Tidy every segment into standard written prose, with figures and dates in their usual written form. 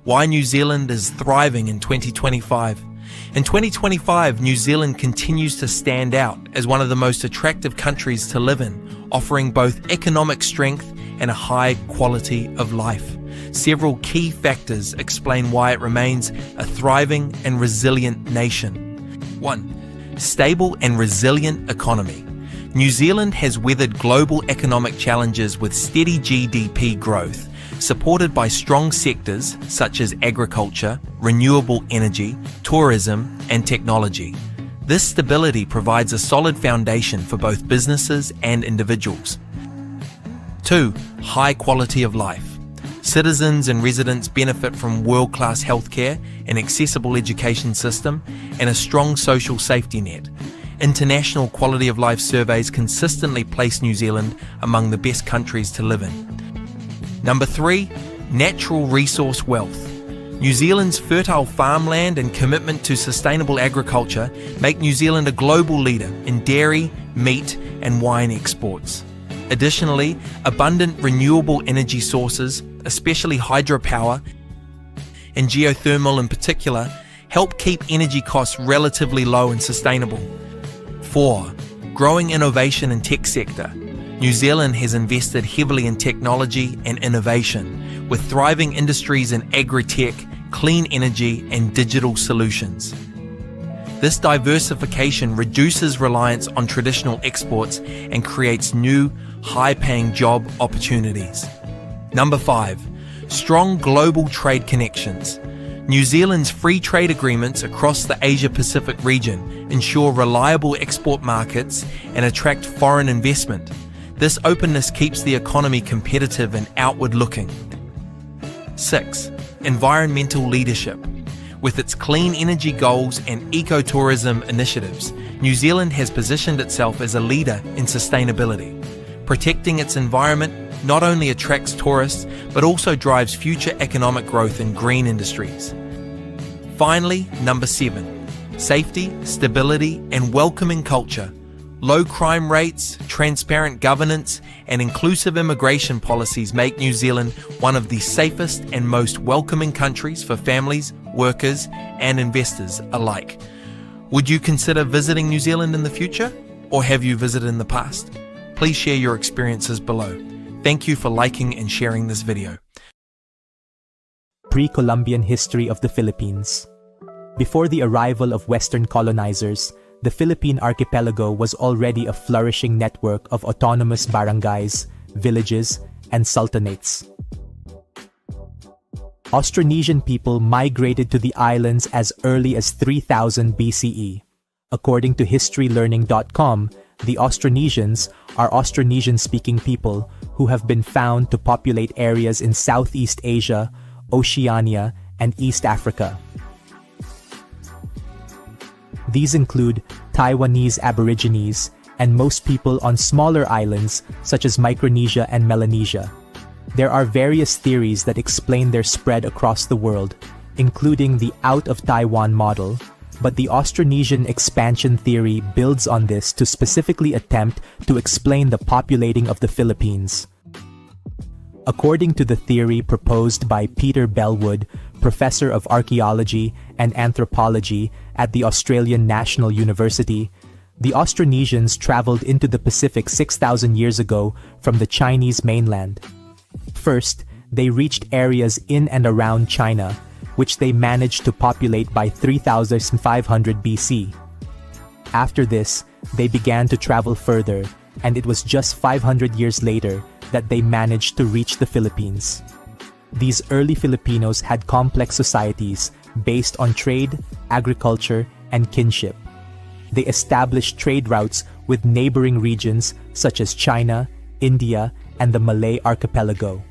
Why New Zealand is thriving in 2025. In 2025, New Zealand continues to stand out as one of the most attractive countries to live in, offering both economic strength and a high quality of life. Several key factors explain why it remains a thriving and resilient nation. 1. Stable and resilient economy. New Zealand has weathered global economic challenges with steady GDP growth, supported by strong sectors such as agriculture, renewable energy, tourism, and technology. This stability provides a solid foundation for both businesses and individuals. 2. High quality of life. Citizens and residents benefit from world-class healthcare, an accessible education system, and a strong social safety net. International quality of life surveys consistently place New Zealand among the best countries to live in. Number 3, natural resource wealth. New Zealand's fertile farmland and commitment to sustainable agriculture make New Zealand a global leader in dairy, meat, and wine exports. Additionally, abundant renewable energy sources, especially hydropower and geothermal in particular, help keep energy costs relatively low and sustainable. 4. Growing innovation and tech sector. New Zealand has invested heavily in technology and innovation, with thriving industries in agri-tech, clean energy, and digital solutions. This diversification reduces reliance on traditional exports and creates new, high-paying job opportunities. Number 5. Strong global trade connections. New Zealand's free trade agreements across the Asia-Pacific region ensure reliable export markets and attract foreign investment. This openness keeps the economy competitive and outward-looking. 6. Environmental leadership. With its clean energy goals and ecotourism initiatives, New Zealand has positioned itself as a leader in sustainability. Protecting its environment not only attracts tourists, but also drives future economic growth in green industries. Finally, number 7. Safety, stability, and welcoming culture. Low crime rates, transparent governance, and inclusive immigration policies make New Zealand one of the safest and most welcoming countries for families, workers, and investors alike. Would you consider visiting New Zealand in the future, or have you visited in the past? Please share your experiences below. Thank you for liking and sharing this video. Pre-Columbian history of the Philippines. Before the arrival of Western colonizers, the Philippine archipelago was already a flourishing network of autonomous barangays, villages, and sultanates. Austronesian people migrated to the islands as early as 3000 BCE. According to historylearning.com, the Austronesians are Austronesian-speaking people who have been found to populate areas in Southeast Asia, Oceania, and East Africa. These include Taiwanese Aborigines and most people on smaller islands such as Micronesia and Melanesia. There are various theories that explain their spread across the world, including the out-of-Taiwan model, but the Austronesian expansion theory builds on this to specifically attempt to explain the populating of the Philippines. According to the theory proposed by Peter Bellwood, Professor of Archaeology and Anthropology at the Australian National University, the Austronesians traveled into the Pacific 6,000 years ago from the Chinese mainland. First, they reached areas in and around China, which they managed to populate by 3,500 BC. After this, they began to travel further, and it was just 500 years later that they managed to reach the Philippines. These early Filipinos had complex societies based on trade, agriculture, and kinship. They established trade routes with neighboring regions such as China, India, and the Malay archipelago.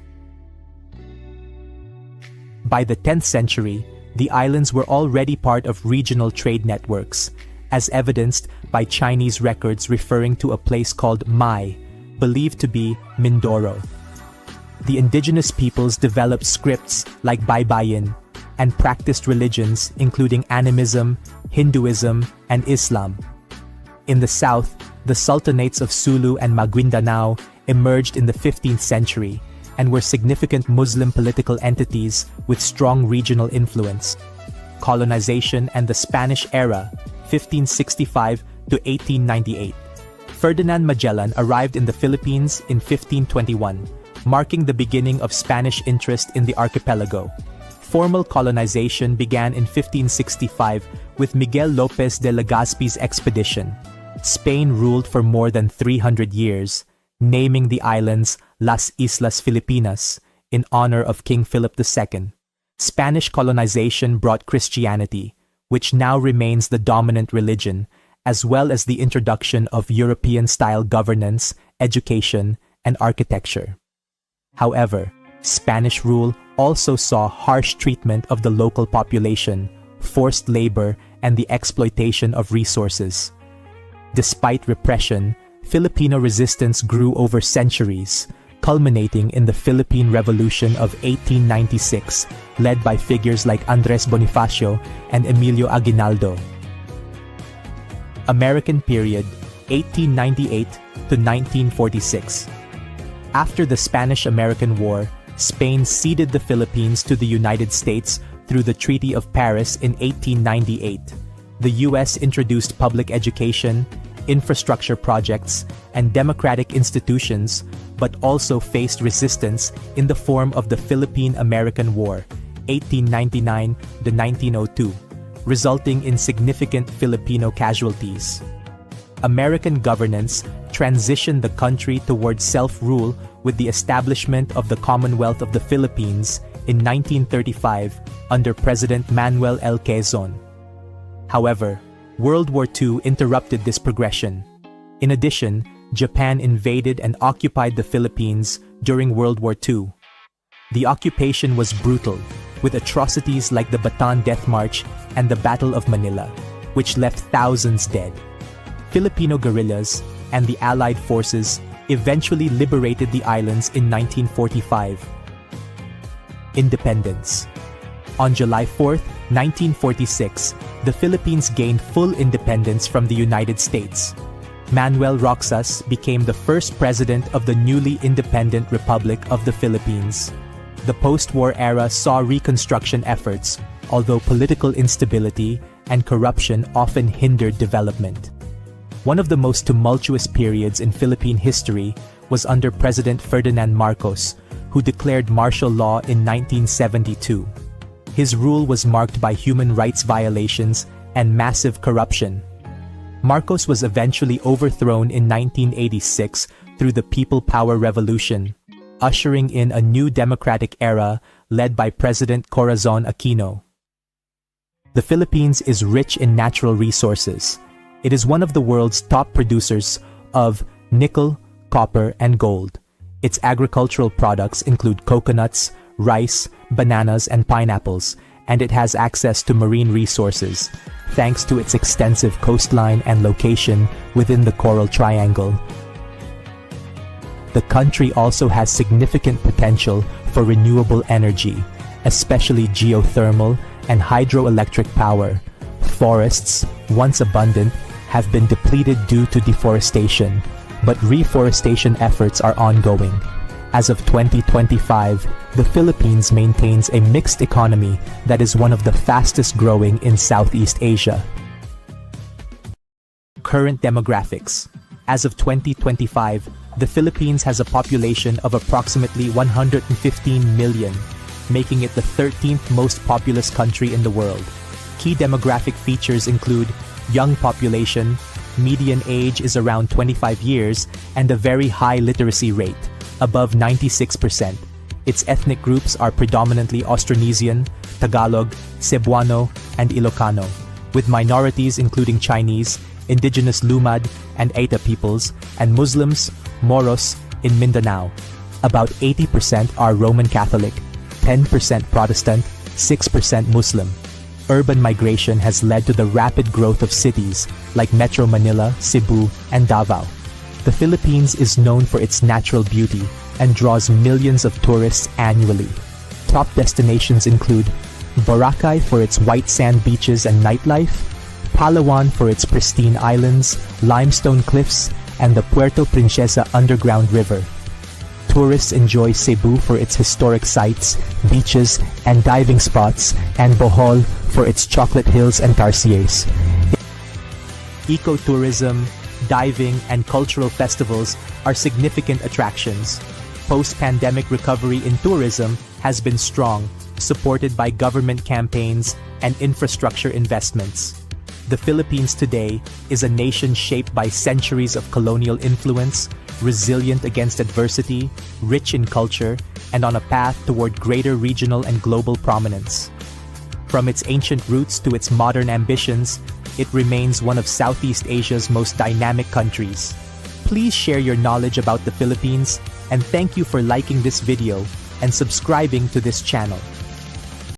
By the 10th century, the islands were already part of regional trade networks, as evidenced by Chinese records referring to a place called Mai, believed to be Mindoro. The indigenous peoples developed scripts like Baybayin and practiced religions including animism, Hinduism, and Islam. In the south, the sultanates of Sulu and Maguindanao emerged in the 15th century, and were significant Muslim political entities with strong regional influence. Colonization and the Spanish era, 1565 to 1898. Ferdinand Magellan arrived in the Philippines in 1521, marking the beginning of Spanish interest in the archipelago. Formal colonization began in 1565 with Miguel López de Legazpi's expedition. Spain ruled for more than 300 years, naming the islands Las Islas Filipinas in honor of King Philip II. Spanish colonization brought Christianity, which now remains the dominant religion, as well as the introduction of European-style governance, education, and architecture. However, Spanish rule also saw harsh treatment of the local population, forced labor, and the exploitation of resources. Despite repression, Filipino resistance grew over centuries, culminating in the Philippine Revolution of 1896, led by figures like Andres Bonifacio and Emilio Aguinaldo. American period, 1898 to 1946. After the Spanish-American War, Spain ceded the Philippines to the United States through the Treaty of Paris in 1898. The U.S. introduced public education, infrastructure projects, and democratic institutions, but also faced resistance in the form of the Philippine-American War, 1899 to 1902, resulting in significant Filipino casualties. American governance transitioned the country towards self-rule with the establishment of the Commonwealth of the Philippines in 1935 under President Manuel L. Quezon. However, World War II interrupted this progression. In addition, Japan invaded and occupied the Philippines during World War II. The occupation was brutal, with atrocities like the Bataan Death March and the Battle of Manila, which left thousands dead. Filipino guerrillas and the Allied forces eventually liberated the islands in 1945. Independence. On July 4, 1946, the Philippines gained full independence from the United States. Manuel Roxas became the first president of the newly independent Republic of the Philippines. The post-war era saw reconstruction efforts, although political instability and corruption often hindered development. One of the most tumultuous periods in Philippine history was under President Ferdinand Marcos, who declared martial law in 1972. His rule was marked by human rights violations and massive corruption. Marcos was eventually overthrown in 1986 through the People Power Revolution, ushering in a new democratic era led by President Corazon Aquino. The Philippines is rich in natural resources. It is one of the world's top producers of nickel, copper, and gold. Its agricultural products include coconuts, rice, bananas, and pineapples, and it has access to marine resources, thanks to its extensive coastline and location within the Coral Triangle. The country also has significant potential for renewable energy, especially geothermal and hydroelectric power. Forests, once abundant, have been depleted due to deforestation, but reforestation efforts are ongoing. As of 2025, the Philippines maintains a mixed economy that is one of the fastest growing in Southeast Asia. Current demographics. As of 2025, the Philippines has a population of approximately 115 million, making it the 13th most populous country in the world. Key demographic features include young population, median age is around 25 years, and a very high literacy rate, above 96%. Its ethnic groups are predominantly Austronesian, Tagalog, Cebuano, and Ilocano, with minorities including Chinese, indigenous Lumad and Aita peoples, and Muslims, Moros, in Mindanao. About 80% are Roman Catholic, 10% Protestant, 6% Muslim. Urban migration has led to the rapid growth of cities like Metro Manila, Cebu, and Davao. The Philippines is known for its natural beauty and draws millions of tourists annually. Top destinations include Boracay for its white sand beaches and nightlife, Palawan for its pristine islands, limestone cliffs, and the Puerto Princesa underground river. tourists enjoy Cebu for its historic sites, beaches, and diving spots, and Bohol for its chocolate hills and tarsiers. Ecotourism, diving, and cultural festivals are significant attractions. Post-pandemic recovery in tourism has been strong, supported by government campaigns and infrastructure investments. The Philippines today is a nation shaped by centuries of colonial influence, resilient against adversity, rich in culture, and on a path toward greater regional and global prominence. From its ancient roots to its modern ambitions, it remains one of Southeast Asia's most dynamic countries. Please share your knowledge about the Philippines, and thank you for liking this video and subscribing to this channel.